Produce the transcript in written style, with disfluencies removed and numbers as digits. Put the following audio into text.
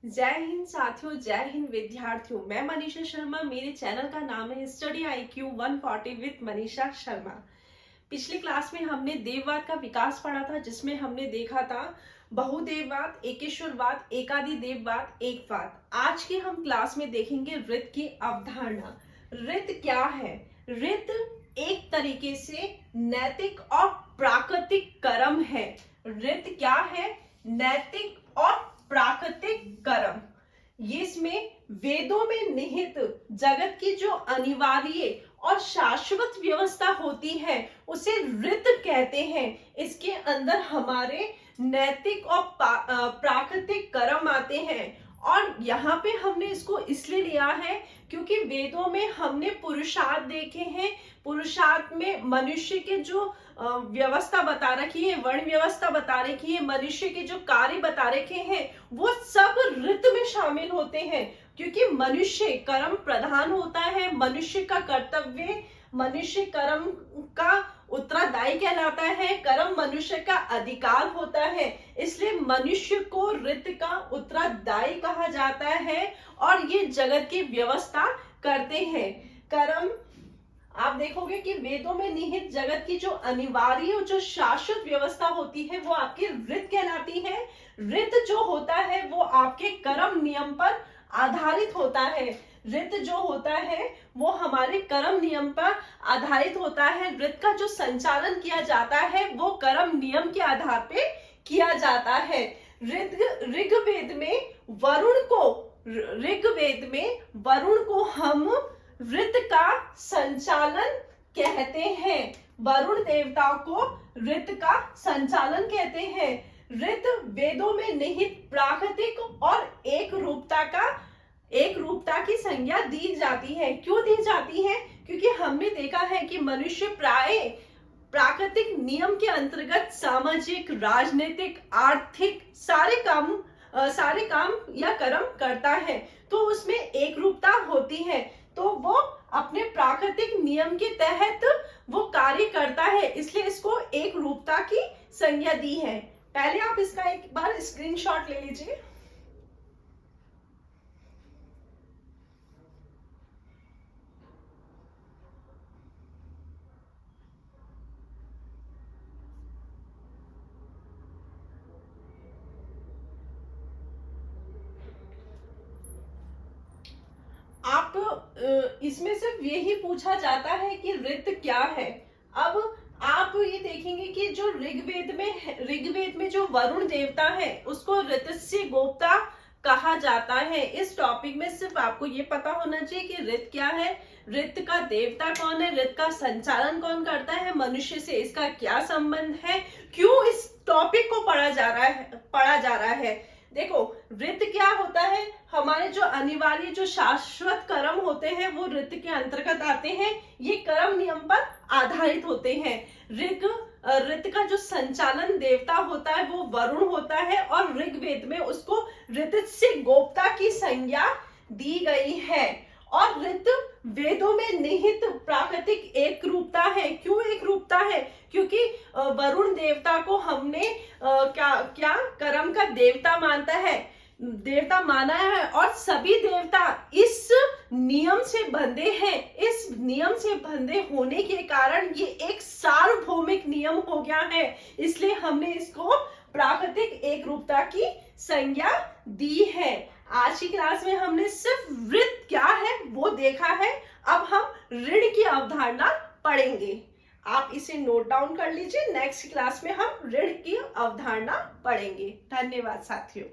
जय हिंद साथियों, जय हिंद विद्यार्थियों। मैं मनीषा शर्मा। मेरे चैनल का नाम है study IQ 140 with Manisha Sharma. पिछली क्लास में हमने देववाद का विकास पढ़ा था, जिसमें हमने देखा था बहुदेववाद, एकेश्वरवाद, एकादि देववाद, एकवाद। आज की हम क्लास में देखेंगे रित की अवधारणा। रित क्या है? रित एक तरीके से नैतिक और प्राकृतिक कर्म है। रित क्या है? नैतिक और प्राकृतिक कर्म। ये इसमें वेदों में निहित जगत की जो अनिवार्य और शाश्वत व्यवस्था होती है उसे रित कहते हैं। इसके अंदर हमारे नैतिक और प्राकृतिक कर्म आते हैं। और यहाँ पे हमने इसको इसलिए लिया है क्योंकि वेदों में हमने पुरुषार्थ देखे हैं। पुरुषार्थ में मनुष्य के जो व्यवस्था बता रखी है, वर्ण व्यवस्था बता रखी है, मनुष्य के जो कार्य बता रखे हैं, वो सब रित में शामिल होते हैं। क्योंकि मनुष्य कर्म प्रधान होता है, मनुष्य का कर्तव्य, मनुष्य कर्म का उत्तरदायी कहलाता है, कर्म मनुष्य का अधिकार होता है। इसलिए मनुष्य को रित का उत्तरदायी कहा जाता है और ये जगत की व्यवस्था करते हैं। कर्म, आप देखोगे कि वेदों में निहित जगत की जो अनिवार्य और जो शाश्वत व्यवस्था होती है वो आपकी रित कहलाती है। रित जो होता है वो आपके कर्म नियम पर आधारित होता है। रित जो होता है वो हमारे कर्म नियम पर आधारित होता है। रित का जो संचालन किया जाता है वो कर्म नियम के आधार पे किया जाता है। ऋग्वेद में वरुण को हम रित का संचालन कहते हैं। वरुण देवता को रित का संचालन कहते हैं। रित वेदों में निहित प्राकृतिक और एक रूपता की संज्ञा दी जाती है। क्यों दी जाती है? क्योंकि हमने देखा है कि मनुष्य प्राय प्राकृतिक नियम के अंतर्गत सामाजिक, राजनीतिक, आर्थिक सारे काम या कर्म करता है, तो उसमें एक रूपता होती है। तो वो अपने प्राकृतिक नियम के तहत वो कार्य करता है, इसलिए इसको एक रूपता की संज्ञा दी है। पहले आप इसका एक बार स्क्रीनशॉट ले लीजिए। आप इसमें सिर्फ यही पूछा जाता है कि रित क्या है। अब आप ये देखेंगे कि जो ऋग्वेद में जो वरुण देवता है उसको ऋतस्य गोप्ता कहा जाता है। इस टॉपिक में सिर्फ आपको ये पता होना चाहिए कि रित क्या है, रित का देवता कौन है, रित का संचालन कौन करता है, मनुष्य से इसका क्या संबंध है, क्यों इस टॉपिक को पढ़ा जा रहा है। देखो, रित क्या होता है? हमारे जो अनिवार्य जो शाश्वत कर्म होते हैं वो रित के अंतर्गत आते हैं। ये कर्म नियम पर आधारित होते हैं। रित का जो संचालन देवता होता है वो वरुण होता है और ऋग्वेद में उसको ऋतस्य गोप्ता की संज्ञा दी गई है। और रित वेदों में निहित प्राकृतिक एक रूपता है। क्यों एक रूपता है? क्योंकि वरुण देवता को हमने क्या कर्म का देवता माना है और सभी देवता इस नियम से बंधे हैं। इस नियम से बंधे होने के कारण ये एक सार्वभौमिक नियम हो गया है, इसलिए हमने इसको प्राकृतिक एक रूपता की संज्ञा दी है। आज की क्लास में हमने सिर्फ रित क्या है वो देखा है। अब हम ऋण की अवधारणा पढ़ेंगे। आप इसे नोट डाउन कर लीजिए। नेक्स्ट क्लास में हम ऋण की अवधारणा पढ़ेंगे। धन्यवाद साथियों।